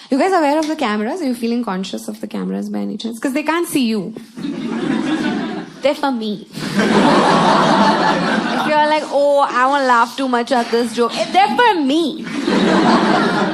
You guys aware of the cameras? Are you feeling conscious of the cameras by any chance? Because they can't see you. They're for me. If you're like, oh, I won't laugh too much at this joke, they're for me.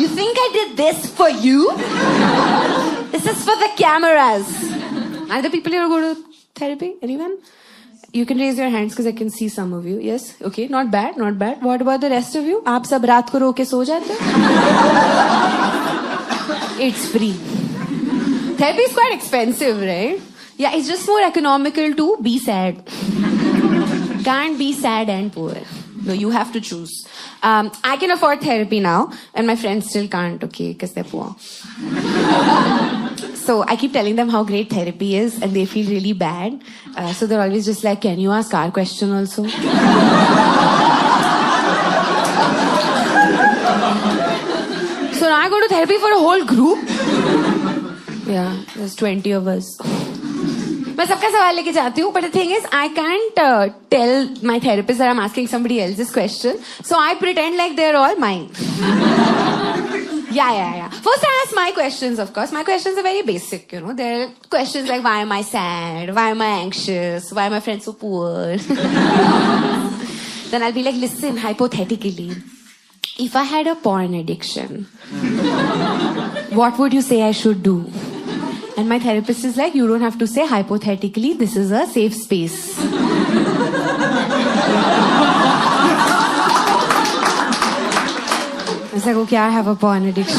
You think I did this for you? This is for the cameras. Are there people here who go to therapy? Anyone? You can raise your hands because I can see some of you. Yes? Okay, not bad, not bad. What about the rest of you? आप सब रात को रो के सो जाते हो? It's free. Therapy is quite expensive, right? Yeah, it's just more economical to be sad. Can't be sad and poor. No, you have to choose. I can afford therapy now, and my friends still can't, okay, because they're poor. So I keep telling them how great therapy is, and they feel really bad. So they're always just like, can you ask our question also? So now I go to therapy for a whole group. Yeah, there's 20 of us. मैं सबका सवाल लेके जाती हूँ, but the thing is, I can't tell my therapist that I'm asking somebody else's question. So I pretend like they're all mine. Yeah. First I ask my questions, of course. My questions are very basic, you know. They're questions like, why am I sad? Why am I anxious? Why are my friends so poor? Then I'll be like, listen, hypothetically, if I had a porn addiction, what would you say I should do? And my therapist is like, you don't have to say hypothetically, this is a safe space. I was like, okay, I have a porn addiction.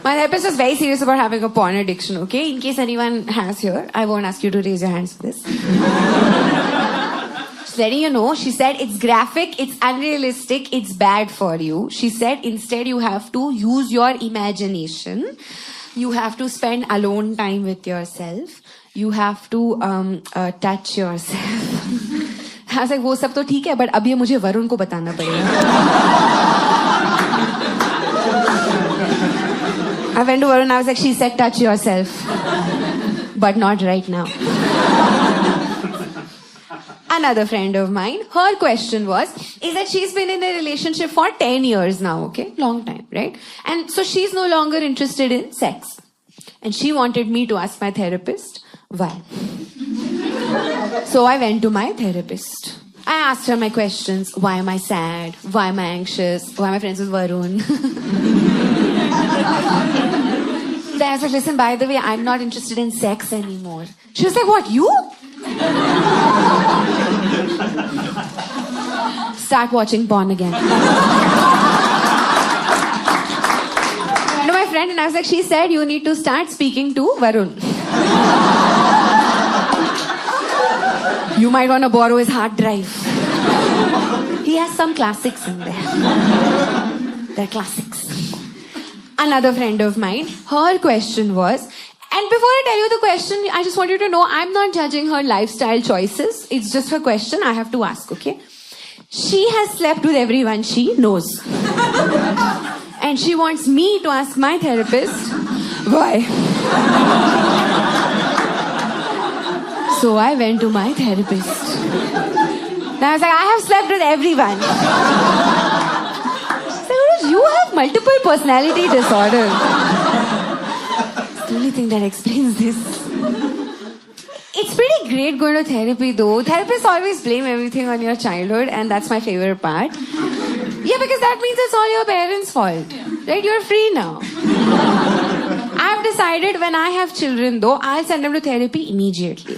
My therapist is very serious about having a porn addiction, okay? In case anyone has here, I won't ask you to raise your hands for this. Just letting you know, she said it's graphic, it's unrealistic, it's bad for you. She said instead you have to use your imagination. You have to spend alone time with yourself. You have to touch yourself. I was like, वो सब तो ठीक है, but अब ये मुझे वरुण को बताना पड़ेगा. I went to Varun, I was like, she said touch yourself. But not right now. Another friend of mine, her question is that she's been in a relationship for 10 years now, okay? Long time, right? And so she's no longer interested in sex. And she wanted me to ask my therapist, why? So I went to my therapist. I asked her my questions. Why am I sad? Why am I anxious? Why am I friends with Varun? Then I was like, listen, by the way, I'm not interested in sex anymore. She was like, what, you? Start watching porn again. No, my friend, and I was like, she said you need to start speaking to Varun. You might want to borrow his hard drive. He has some classics in there. They're classics. Another friend of mine, her question was, and before I tell you the question, I just want you to know I'm not judging her lifestyle choices. It's just her question I have to ask, okay? She has slept with everyone she knows. And she wants me to ask my therapist, why? So I went to my therapist. And I was like, I have slept with everyone. She said, you have multiple personality disorder. It's the only thing that explains this. It's pretty great going to therapy though. Therapists always blame everything on your childhood, and that's my favorite part. Yeah, because that means it's all your parents' fault. Right? You're free now. I've decided when I have children though, I'll send them to therapy immediately.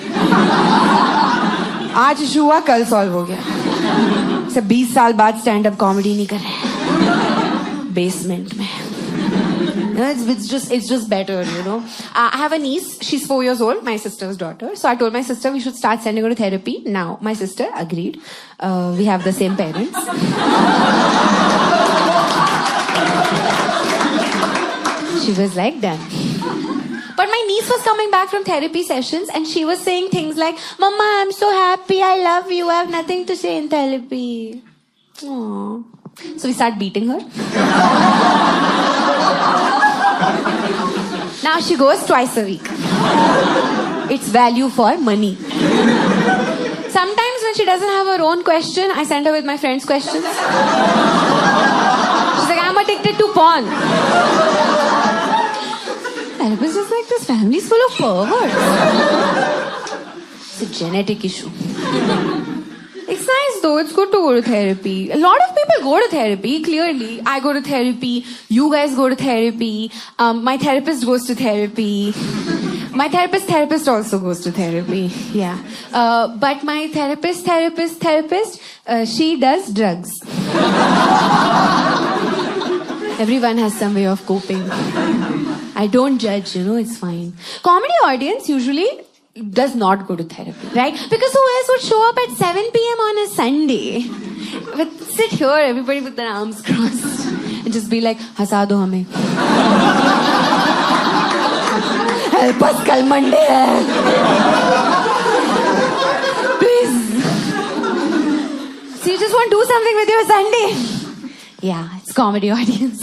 आज issue हुआ कल solve हो गया. सब 20 साल बाद stand up comedy नहीं कर रहे बेसमेंट में. It's just better, you know. I have a niece. She's 4 years old, my sister's daughter. So I told my sister we should start sending her to therapy now. My sister agreed. We have the same parents. She was like, done. But my niece was coming back from therapy sessions and she was saying things like, Mama, I'm so happy. I love you. I have nothing to say in therapy. Aww. So we start beating her. Now she goes twice a week. It's value for money. Sometimes when she doesn't have her own question, I send her with my friend's questions. She's like, I'm a addicted to porn. Therapist is like, this family is full of perverts. It's a genetic issue. It's nice though, it's good to go to therapy. A lot of people go to therapy, clearly. I go to therapy, you guys go to therapy, my therapist goes to therapy. My therapist also goes to therapy, yeah. But my therapist, she does drugs. Everyone has some way of coping. I don't judge, it's fine. Comedy audience usually does not go to therapy, right? Because who else would show up at 7 p.m. on a Sunday? Sit here, everybody with their arms crossed, and just be like, हंसा दो हमें. Help us, कल Monday है. Please. So you just want to do something with your Sunday? Yeah, it's comedy audience.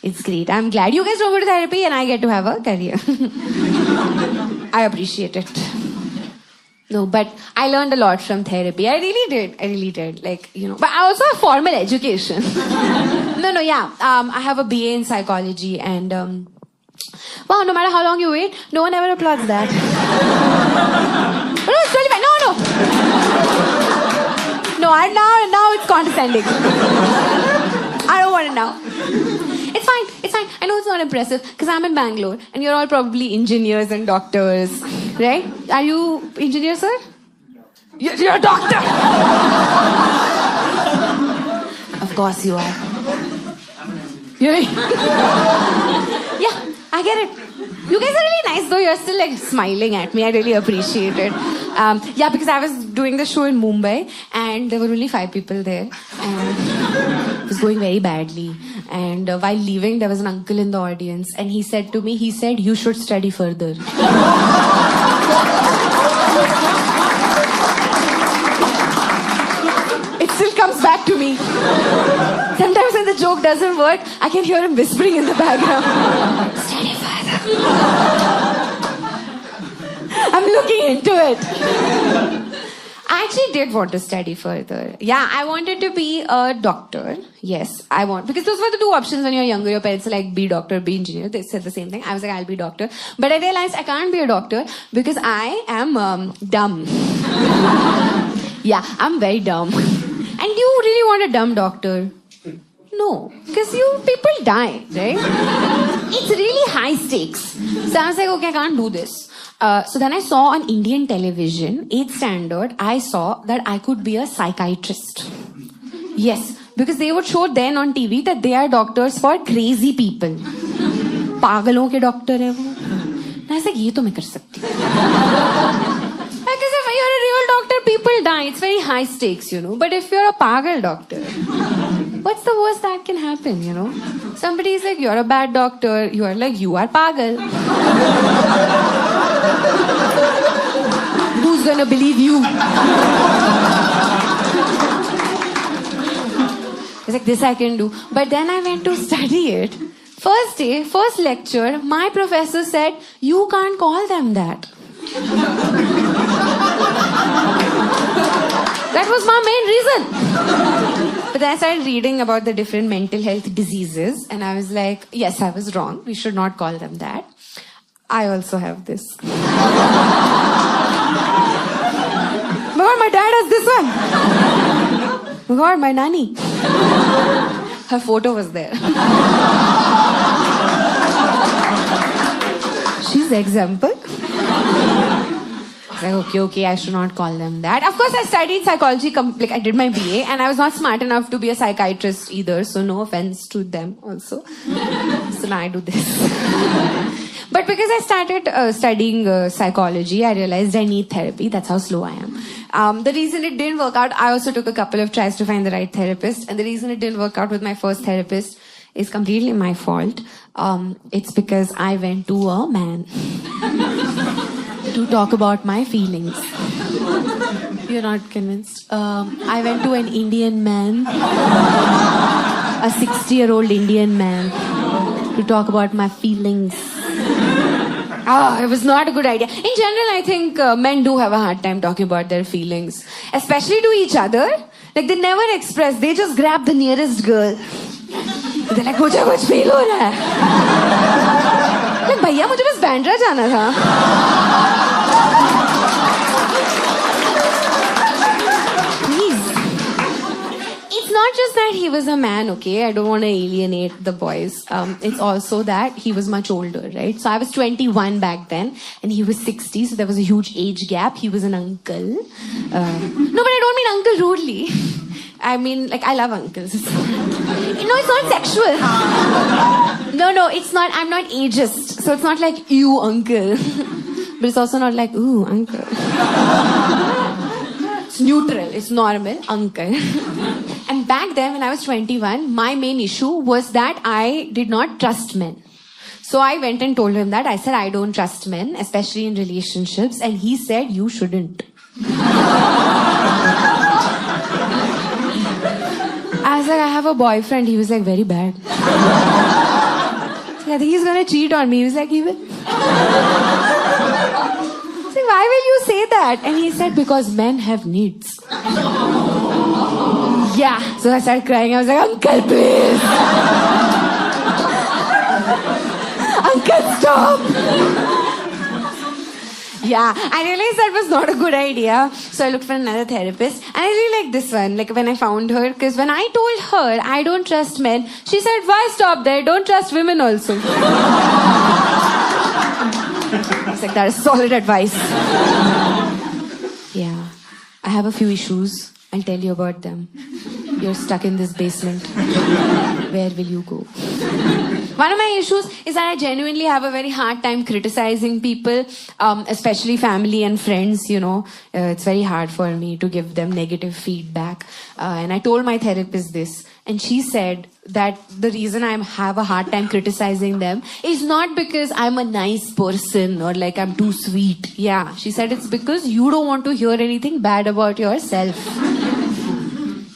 It's great. I'm glad you guys don't go to therapy and I get to have a career. I appreciate it. No, but I learned a lot from therapy. I really did. Like, But I also have formal education. I have a BA in psychology and, wow, no matter how long you wait, no one ever applauds that. No, it's 25. No, now it's condescending. I don't want it now. It's fine. I know it's not impressive because I'm in Bangalore and you're all probably engineers and doctors, right? Are you engineers, sir? You're a doctor! Of course you are. Yeah, I get it. You guys are really nice though. You're still like smiling at me. I really appreciate it. Because I was doing the show in Mumbai and there were only 5 people there. And it was going very badly. And while leaving, there was an uncle in the audience. And he said to me, you should study further. It still comes back to me. Sometimes when the joke doesn't work, I can hear him whispering in the background. Study further. I'm looking into it. I actually did want to study further. Yeah, I wanted to be a doctor. Yes, because those were the 2 options when you're younger. Your parents are like, be doctor, be engineer. They said the same thing. I was like, I'll be doctor. But I realized I can't be a doctor because I am dumb. Yeah, I'm very dumb. And you really want a dumb doctor? No, because people die, right? It's really high stakes. So I was like, okay, I can't do this. So then I saw on Indian television, 8th standard, I saw that I could be a psychiatrist. Yes, because they would show then on TV that they are doctors for crazy people. पागलों के doctor है वो. And I was like, ये तो मैं कर सकती हूँ. Because if you're a real doctor, people die. It's very high stakes, But if you're a pagal doctor, what's the worst that can happen, Somebody's like, you're a bad doctor. You are like, you are pagal. Who's gonna believe you? It's like, this I can do. But then I went to study it. First day, first lecture, my professor said, you can't call them that. That was my main reason. But then I started reading about the different mental health diseases and I was like, yes, I was wrong. We should not call them that. I also have this. Oh God, my dad has this one. Oh God, my nanny. Her photo was there. She's the example. Like, okay, I should not call them that. Of course, I studied psychology, I did my BA, and I was not smart enough to be a psychiatrist either, so no offense to them also. So now I do this. But because I started studying psychology, I realized I need therapy. That's how slow I am. The reason it didn't work out, I also took a couple of tries to find the right therapist, and the reason it didn't work out with my first therapist is completely my fault. It's because I went to a man. To talk about my feelings. You're not convinced? I went to an Indian man, a 60-year-old Indian man, to talk about my feelings. It was not a good idea. In general, I think men do have a hard time talking about their feelings, especially to each other. Like, they never express, they just grab the nearest girl. They're like, मुझे कुछ feel हो रहा है. Like, भैया मुझे बस बैंड्रा जाना था. Please. It's not just that he was a man, okay? I don't want to alienate the boys. It's also that he was much older, right? So I was 21 back then, and he was 60, so there was a huge age gap. He was an uncle. No, but I don't mean uncle rudely. I mean, like, I love uncles. No, it's not sexual. No, it's not. I'm not ageist. So it's not like, you, uncle. But it's also not like, ooh, uncle. It's neutral. It's normal. Uncle. And back then, when I was 21, my main issue was that I did not trust men. So I went and told him that. I said, I don't trust men, especially in relationships. And he said, you shouldn't. I was like, I have a boyfriend. He was like, very bad. I think he's going to cheat on me. He was like, he will. I was like, why will you say that? And he said, because men have needs. Yeah. So I started crying. I was like, uncle, please. Uncle, stop. Yeah, I realized that was not a good idea. So I looked for another therapist. And I really like this one, like when I found her. Because when I told her I don't trust men, she said, why stop there? Don't trust women also. I was like, that is solid advice. Yeah, I have a few issues. I'll tell you about them. You're stuck in this basement. Where will you go? One of my issues is that I genuinely have a very hard time criticizing people, especially family and friends, you know. It's very hard for me to give them negative feedback. And I told my therapist this, and she said that the reason I have a hard time criticizing them is not because I'm a nice person or like I'm too sweet. Yeah, she said it's because you don't want to hear anything bad about yourself.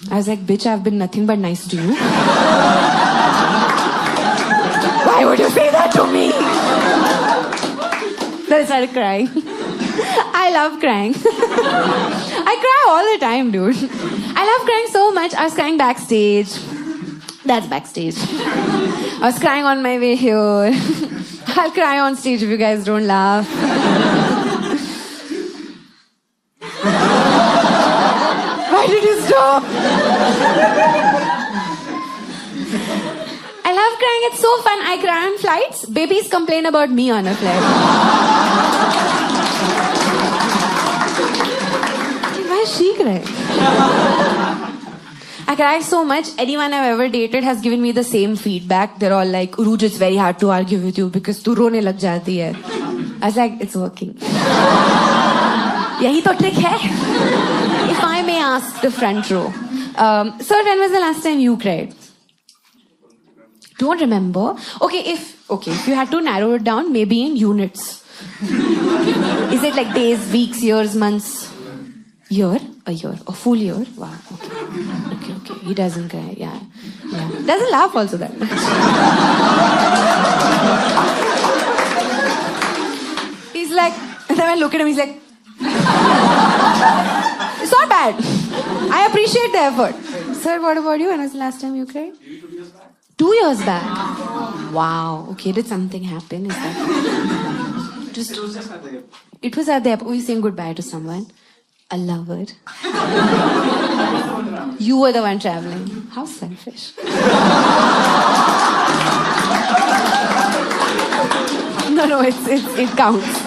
I was like, bitch, I've been nothing but nice to you. Why would you say that to me? Then I started crying. I love crying. I cry all the time, dude. I love crying so much. I was crying backstage. That's backstage. I was crying on my way here. I'll cry on stage if you guys don't laugh. Why did you stop? I love crying. It's so fun. I cry on flights. Babies complain about me on a flight. Why is she crying? I cry so much. Anyone I've ever dated has given me the same feedback. They're all like, Uruj, it's very hard to argue with you because tu rone lag jati hai. I was like, it's working. Yahi to trick hai. If I may ask the front row. Sir, when was the last time you cried? Don't remember. Okay, if you had to narrow it down, maybe in units. Is it like days, weeks, years, months? Year? A year. A full year? Wow, okay. He doesn't cry, yeah. Doesn't laugh also that much. He's like, and then I look at him, he's like, it's not bad. I appreciate the effort. Sir, what about you? When was the last time you cried? 2 years back. Wow. Okay, did something happen? Is that... It was at the airport. Were you saying goodbye to someone? A lover? You were the one traveling. How selfish. No, it counts.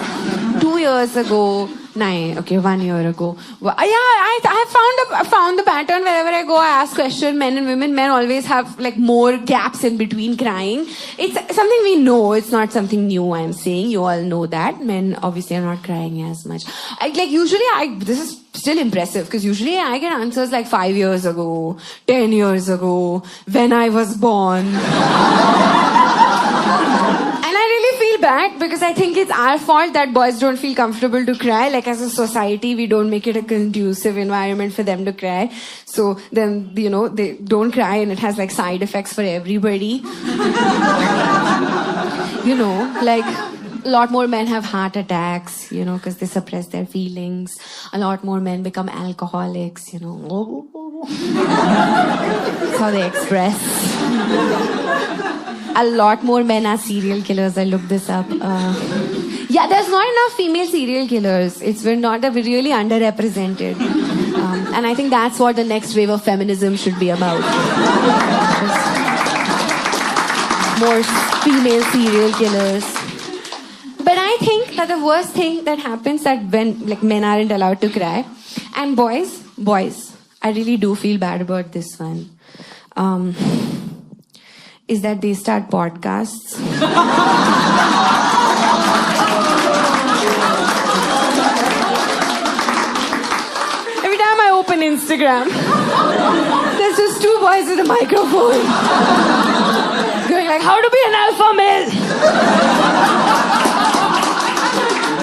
2 years ago. 1 year ago. Yeah, I found the pattern wherever I go. I ask questions, men and women. Men always have like more gaps in between crying. It's something we know. It's not something new. I'm saying you all know that men obviously are not crying as much. This is still impressive because usually I get answers like 5 years ago, 10 years ago, when I was born. Bad because I think it's our fault that boys don't feel comfortable to cry. Like as a society, we don't make it a conducive environment for them to cry. So then, you know, they don't cry and it has like side effects for everybody. You know, like a lot more men have heart attacks, you know, because they suppress their feelings. A lot more men become alcoholics, you know. That's how they express. A lot more men are serial killers. I looked this up. Yeah, there's not enough female serial killers. We're really underrepresented. And I think that's what the next wave of feminism should be about. More female serial killers. But I think that the worst thing that happens that when men aren't allowed to cry, and boys, I really do feel bad about this one, is that they start podcasts. Every time I open Instagram, there's just two boys with a microphone going like, how to be an alpha male.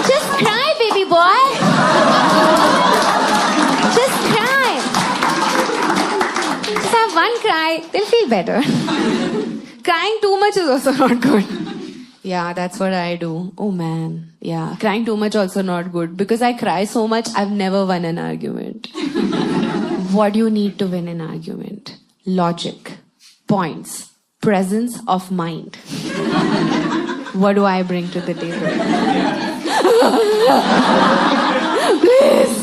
Just cry, baby boy. Just cry. Just have one cry, they'll feel better. Crying too much is also not good. Yeah, that's what I do. Oh man. Yeah, crying too much also not good. Because I cry so much, I've never won an argument. What do you need to win an argument? Logic, points, presence of mind. What do I bring to the table? Please.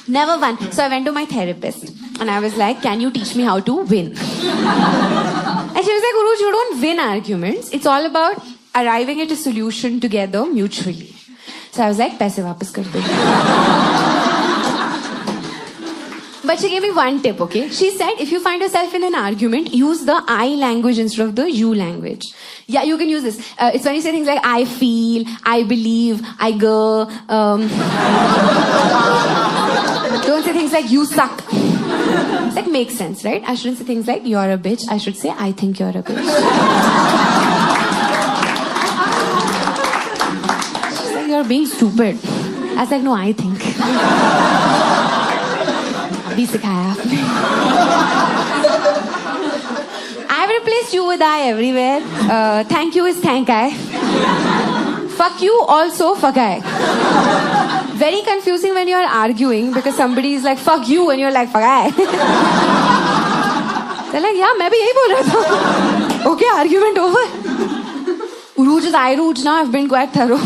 Never won. So I went to my therapist and I was like, can you teach me how to win? And she was like, Uruj, you don't win arguments. It's all about arriving at a solution together mutually. So I was like, paise wapas kar do. But she gave me one tip, okay? She said, if you find yourself in an argument, use the I language instead of the you language. Yeah, you can use this. It's when you say things like, I feel, I believe, I go. Don't say things like, you suck. It's like, makes sense, right? I shouldn't say things like, you're a bitch. I should say, I think you're a bitch. She's like, you're being stupid. I was like, no, I think. अभी सिखाया आपने. I've replaced you with I everywhere. Thank you is thank I. Fuck you also fuck I. Very confusing when you're arguing because somebody is like fuck you and you're like fuck I. They're like yeah मैं भी यही बोल रहा था. Okay, argument over. Uruj is I Ruj now. I've been quite thorough.